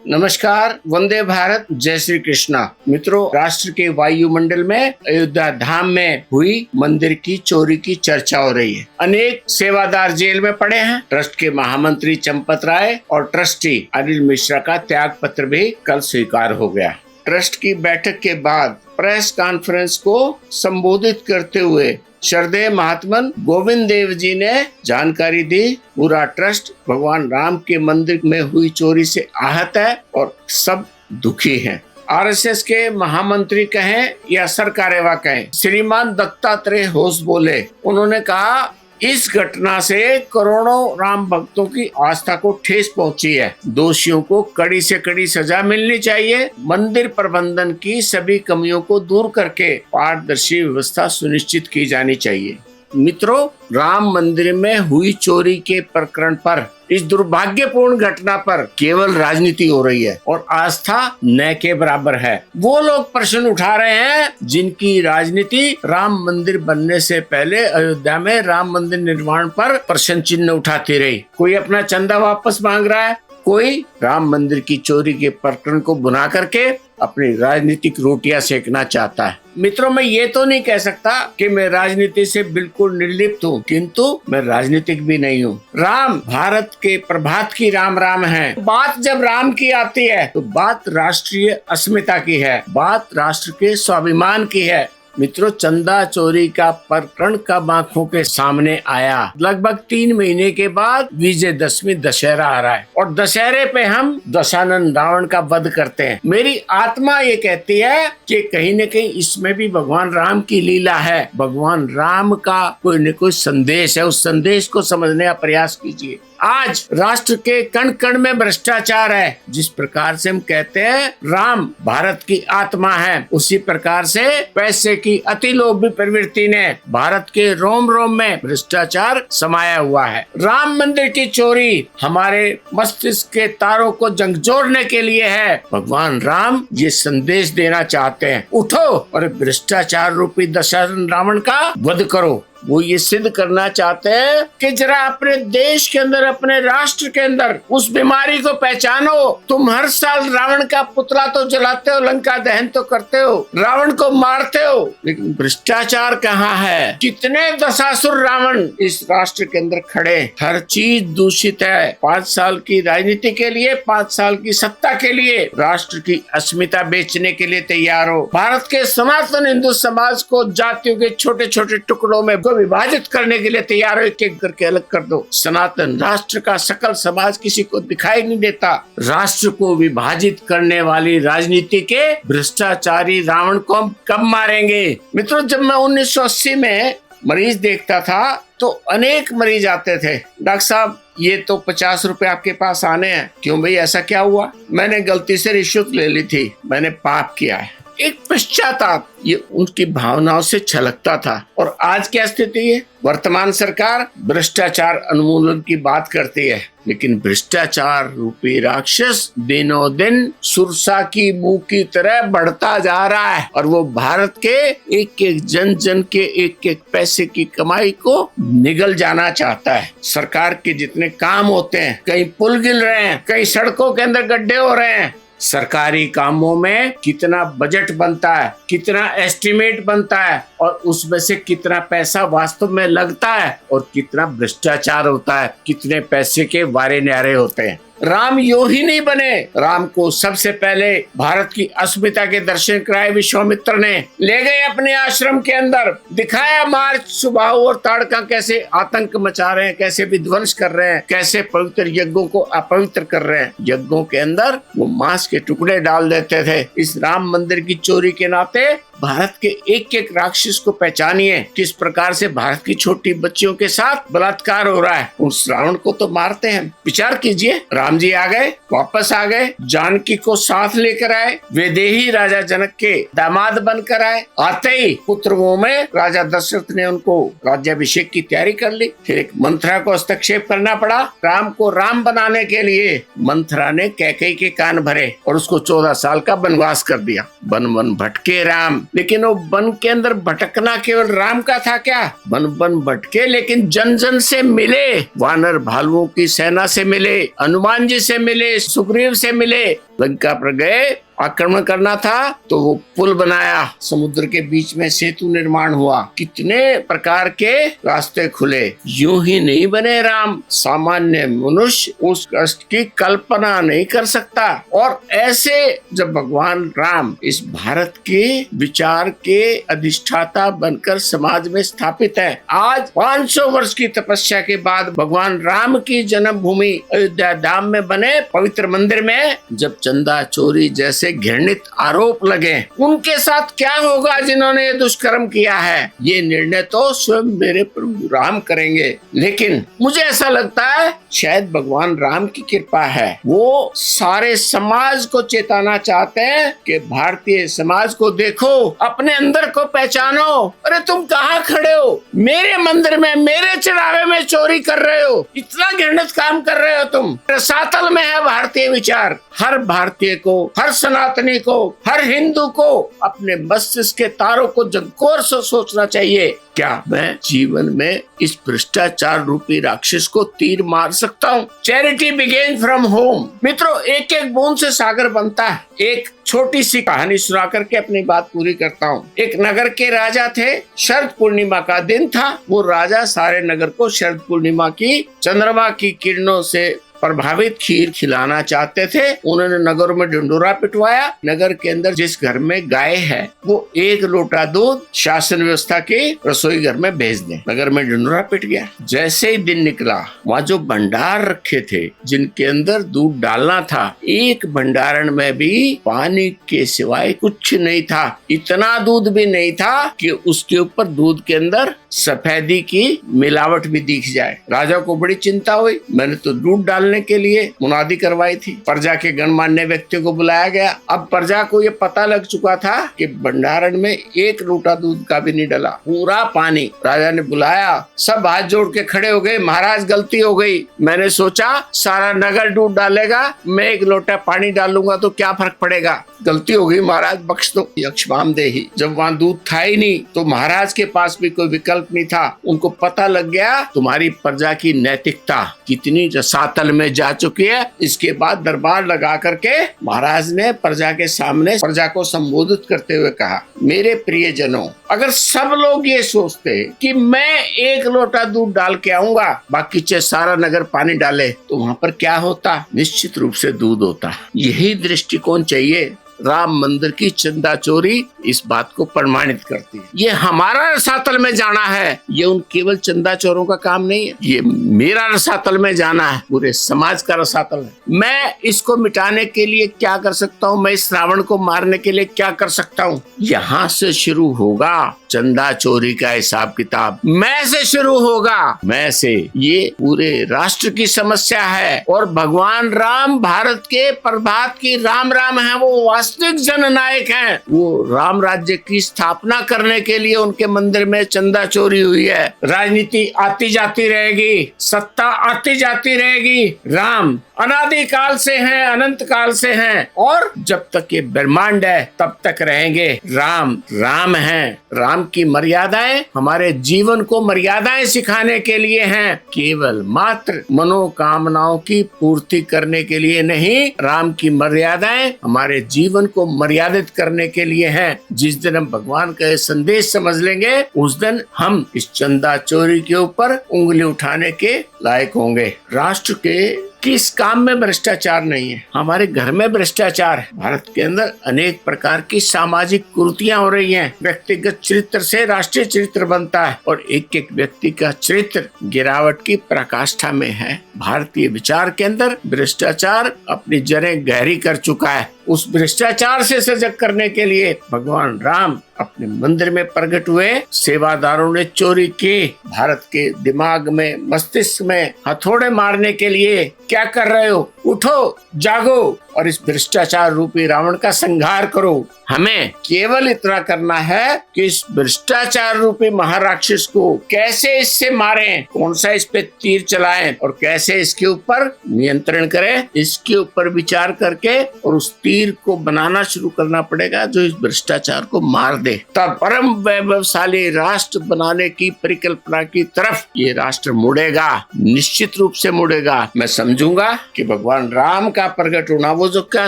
नमस्कार, वंदे भारत, जय श्री कृष्णा। मित्रों, राष्ट्र के वायुमंडल में अयोध्या धाम में हुई मंदिर की चोरी की चर्चा हो रही है। अनेक सेवादार जेल में पड़े हैं। ट्रस्ट के महामंत्री चंपत राय और ट्रस्टी अनिल मिश्रा का त्याग पत्र भी कल स्वीकार हो गया। ट्रस्ट की बैठक के बाद प्रेस कॉन्फ्रेंस को संबोधित करते हुए श्रद्धेय महात्मन गोविंद देव जी ने जानकारी दी। पूरा ट्रस्ट भगवान राम के मंदिर में हुई चोरी से आहत है और सब दुखी हैं। आरएसएस के महामंत्री कहें या सरकारेवा कहें, श्रीमान दत्तात्रेय होस बोले। उन्होंने कहा, इस घटना से करोड़ों राम भक्तों की आस्था को ठेस पहुंची है। दोषियों को कड़ी से कड़ी सजा मिलनी चाहिए। मंदिर प्रबंधन की सभी कमियों को दूर करके पारदर्शी व्यवस्था सुनिश्चित की जानी चाहिए। मित्रों, राम मंदिर में हुई चोरी के प्रकरण पर, इस दुर्भाग्यपूर्ण घटना पर केवल राजनीति हो रही है और आस्था न के बराबर है। वो लोग प्रश्न उठा रहे हैं जिनकी राजनीति राम मंदिर बनने से पहले अयोध्या में राम मंदिर निर्माण पर प्रश्न चिन्ह उठाती रही। कोई अपना चंदा वापस मांग रहा है, कोई राम मंदिर की चोरी के प्रकरण को बुना करके अपनी राजनीतिक रोटियां सेकना चाहता है। मित्रों, मैं ये तो नहीं कह सकता कि मैं राजनीति से बिल्कुल निर्लिप्त हूँ, किंतु मैं राजनीतिक भी नहीं हूँ। राम भारत के प्रभात की राम राम है। बात जब राम की आती है तो बात राष्ट्रीय अस्मिता की है, बात राष्ट्र के स्वाभिमान की है। मित्रों, चंदा चोरी का प्रकरण कब आंखों के सामने आया? लगभग 3 महीने के बाद विजयदशमी दशहरा आ रहा है और दशहरे पे हम दशानन रावण का वध करते हैं। मेरी आत्मा ये कहती है कि कहीं न कहीं इसमें भी भगवान राम की लीला है। भगवान राम का कोई न कोई संदेश है, उस संदेश को समझने का प्रयास कीजिए। आज राष्ट्र के कण कण में भ्रष्टाचार है। जिस प्रकार से हम कहते हैं राम भारत की आत्मा है, उसी प्रकार से पैसे की अति लोभी प्रवृत्ति ने भारत के रोम रोम में भ्रष्टाचार समाया हुआ है। राम मंदिर की चोरी हमारे मस्तिष्क के तारों को झकझोरने के लिए है। भगवान राम ये संदेश देना चाहते हैं, उठो और भ्रष्टाचार रूपी दशानन रावण का वध करो। वो ये सिद्ध करना चाहते हैं कि जरा अपने देश के अंदर, अपने राष्ट्र के अंदर उस बीमारी को पहचानो। तुम हर साल रावण का पुतला तो जलाते हो, लंका दहन तो करते हो, रावण को मारते हो, लेकिन भ्रष्टाचार कहाँ है? कितने दशासुर रावण इस राष्ट्र के अंदर खड़े। हर चीज दूषित है। 5 साल की राजनीति के लिए, 5 साल की सत्ता के लिए राष्ट्र की अस्मिता बेचने के लिए तैयार हो। भारत के सनातन हिंदू समाज को जातियों के छोटे छोटे टुकड़ों में विभाजित करने के लिए तैयार हो। एक एक करके अलग कर दो। सनातन राष्ट्र का सकल समाज किसी को दिखाई नहीं देता। राष्ट्र को विभाजित करने वाली राजनीति के भ्रष्टाचारी रावण को हम कब मारेंगे? मित्रों, जब मैं 1980 में मरीज देखता था तो अनेक मरीज आते थे, डॉक्टर साहब ये तो 50 रुपए आपके पास आने हैं। क्यों भाई, ऐसा क्या हुआ? मैंने गलती से रिश्वत ले ली थी, मैंने पाप किया है। एक पश्चाताप ये उनकी भावनाओं से छलकता था। और आज क्या स्थिति है? वर्तमान सरकार भ्रष्टाचार उन्मूलन की बात करती है, लेकिन भ्रष्टाचार रूपी राक्षस दिनों दिन सुरसा की मुंह की तरह बढ़ता जा रहा है और वो भारत के एक एक जन जन के एक एक पैसे की कमाई को निगल जाना चाहता है। सरकार के जितने काम होते हैं, कहीं पुल गिर रहे हैं, कहीं सड़कों के अंदर गड्ढे हो रहे हैं। सरकारी कामों में कितना बजट बनता है, कितना एस्टिमेट बनता है और उसमें से कितना पैसा वास्तव में लगता है और कितना भ्रष्टाचार होता है, कितने पैसे के वारे न्यारे होते हैं। राम यूं ही नहीं बने। राम को सबसे पहले भारत की अस्मिता के दर्शन कराए विश्वामित्र ने। ले गए अपने आश्रम के अंदर, दिखाया मार्च सुबाहु और ताड़का कैसे आतंक मचा रहे हैं, कैसे विध्वंस कर रहे हैं, कैसे पवित्र यज्ञों को अपवित्र कर रहे हैं। यज्ञों के अंदर वो मांस के टुकड़े डाल देते थे। इस राम मंदिर की चोरी के नाते भारत के एक एक राक्षस को पहचानिए। किस प्रकार से भारत की छोटी बच्चियों के साथ बलात्कार हो रहा है। उस रावण को तो मारते हैं। विचार कीजिए, राम जी आ गए, वापस आ गए, जानकी को साथ लेकर आए, वैदेही राजा जनक के दामाद बनकर आए। आते ही पुत्र में राजा दशरथ ने उनको राज्याभिषेक की तैयारी कर ली। फिर एक मंथरा को हस्तक्षेप करना पड़ा। राम को राम बनाने के लिए मंथरा ने कैकेयी के कान भरे और उसको 14 साल का वनवास कर दिया। वन वन भटके राम, लेकिन वो वन के अंदर भटकना केवल राम का था क्या? वन वन भटके लेकिन जन जन से मिले, वानर भालुओं की सेना से मिले, हनुमान जी से मिले, सुग्रीव से मिले। लंका पर गए, आक्रमण करना था तो वो पुल बनाया, समुद्र के बीच में सेतु निर्माण हुआ, कितने प्रकार के रास्ते खुले। यूं ही नहीं बने राम, सामान्य मनुष्य उस कष्ट की कल्पना नहीं कर सकता। और ऐसे जब भगवान राम इस भारत के विचार के अधिष्ठाता बनकर समाज में स्थापित है, आज 500 वर्ष की तपस्या के बाद भगवान राम की जन्मभूमि अयोध्या धाम में बने पवित्र मंदिर में जब चंदा चोरी जैसे घृणित आरोप लगे, उनके साथ क्या होगा जिन्होंने ये दुष्कर्म किया है? ये निर्णय तो स्वयं मेरे प्रभु राम करेंगे। लेकिन मुझे ऐसा लगता है शायद भगवान राम की कृपा है, वो सारे समाज को चेताना चाहते हैं कि भारतीय समाज को देखो, अपने अंदर को पहचानो। अरे तुम कहाँ खड़े हो? मेरे मंदिर में, मेरे चढ़ावे में चोरी कर रहे हो, इतना घृणित काम कर रहे हो तुम। रसातल में है भारतीय विचार। हर भारतीय को, हर सनातनी को, हर हिंदू को अपने मस्तिष्क के तारों को झकझोर से सोचना चाहिए, क्या मैं जीवन में इस भ्रष्टाचार रूपी राक्षस को तीर मार सकता हूँ? Charity begins from home. मित्रों, एक एक बूंद से सागर बनता है। एक छोटी सी कहानी सुना करके अपनी बात पूरी करता हूँ। एक नगर के राजा थे, शरद पूर्णिमा का दिन था। वो राजा सारे नगर को शरद पूर्णिमा की चंद्रमा की किरणों से प्रभावित खीर खिलाना चाहते थे। उन्होंने नगर में ढिंडोरा पिटवाया। नगर के अंदर जिस घर में गाय है वो 1 लोटा दूध शासन व्यवस्था के रसोई घर में भेज दे। नगर में ढिंडोरा पिट गया। जैसे ही दिन निकला, वहाँ जो भंडार रखे थे जिनके अंदर दूध डालना था, एक भंडारण में भी पानी के सिवाय कुछ नहीं था। इतना दूध भी नहीं था कि उसके ऊपर दूध के अंदर सफेदी की मिलावट भी दिख जाए। राजा को बड़ी चिंता हुई। मैंने तो दूध डालने के लिए मुनादी करवाई थी। प्रजा के गणमान्य व्यक्तियों को बुलाया गया। अब प्रजा को ये पता लग चुका था कि भंडारण में 1 लोटा दूध का भी नहीं डला, पूरा पानी। राजा ने बुलाया, सब हाथ जोड़ के खड़े हो गए। महाराज, गलती हो गई। मैंने सोचा सारा नगर दूध डालेगा, मैं 1 लोटा पानी डालूंगा तो क्या फर्क पड़ेगा। गलती हो गई महाराज, बख्श दो। यक्षमाम देही। जब वहाँ दूध था ही नहीं तो महाराज के पास भी कोई विकल्प नहीं था। उनको पता लग गया तुम्हारी प्रजा की नैतिकता कितनी रसातल में जा चुकी है। इसके बाद दरबार लगा करके महाराज ने प्रजा के सामने प्रजा को संबोधित करते हुए कहा, मेरे प्रियजनों, अगर सब लोग ये सोचते कि मैं 1 लोटा दूध डाल के आऊंगा, बाकी चाहे सारा नगर पानी डाले, तो वहाँ पर क्या होता? निश्चित रूप से दूध होता। यही दृष्टिकोण चाहिए। राम मंदिर की चंदा चोरी इस बात को प्रमाणित करती है। ये हमारा रसातल में जाना है, ये उन केवल चंदा चोरों का काम नहीं है। ये मेरा रसातल में जाना है, पूरे समाज का रसातल है। मैं इसको मिटाने के लिए क्या कर सकता हूँ? मैं इस रावण को मारने के लिए क्या कर सकता हूँ? यहाँ से शुरू होगा चंदा चोरी का हिसाब किताब। मैं से शुरू होगा, मैं से। ये पूरे राष्ट्र की समस्या है। और भगवान राम भारत के प्रभात की राम राम है, वो वास्तविक जननायक हैं। वो राम राज्य की स्थापना करने के लिए उनके मंदिर में चंदा चोरी हुई है। राजनीति आती जाती रहेगी, सत्ता आती जाती रहेगी। राम अनादि काल से हैं, अनंत काल से हैं, और जब तक ये ब्रह्मांड है तब तक रहेंगे। राम राम हैं। राम की मर्यादाएं हमारे जीवन को मर्यादाएं सिखाने के लिए हैं, केवल मात्र मनोकामनाओं की पूर्ति करने के लिए नहीं। राम की मर्यादाएं हमारे जीवन को मर्यादित करने के लिए हैं। जिस दिन हम भगवान का ये संदेश समझ लेंगे, उस दिन हम इस चंदा चोरी के ऊपर उंगली उठाने के लायक होंगे। राष्ट्र के किस काम में भ्रष्टाचार नहीं है? हमारे घर में भ्रष्टाचार है। भारत के अंदर अनेक प्रकार की सामाजिक कुरीतियां हो रही हैं। व्यक्तिगत चरित्र से राष्ट्रीय चरित्र बनता है और एक एक व्यक्ति का चरित्र गिरावट की पराकाष्ठा में है। भारतीय विचार के अंदर भ्रष्टाचार अपनी जड़ें गहरी कर चुका है। उस भ्रष्टाचार से सजग करने के लिए भगवान राम अपने मंदिर में प्रकट हुए। सेवादारों ने चोरी की। भारत के दिमाग में, मस्तिष्क में हथौड़े मारने के लिए क्या कर रहे हो? उठो, जागो और इस भ्रष्टाचार रूपी रावण का संहार करो। हमें केवल इतना करना है कि इस भ्रष्टाचार रूपी महाराक्षस को कैसे इससे मारें, कौन सा इस पे तीर चलाएं और कैसे इसके ऊपर नियंत्रण करें, इसके ऊपर विचार करके और उस तीर को बनाना शुरू करना पड़ेगा जो इस भ्रष्टाचार को मार दे। तब परम वैभवशाली राष्ट्र बनाने की परिकल्पना की तरफ ये राष्ट्र मुड़ेगा, निश्चित रूप से मुड़ेगा। मैं समझूंगा कि भगवान राम का प्रकट होना, वो जो क्या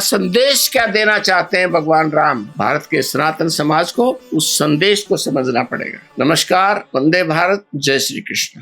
संदेश क्या देना चाहते हैं भगवान राम भारत के सनातन समाज को, उस संदेश को समझना पड़ेगा। नमस्कार, वंदे भारत, जय श्री कृष्ण।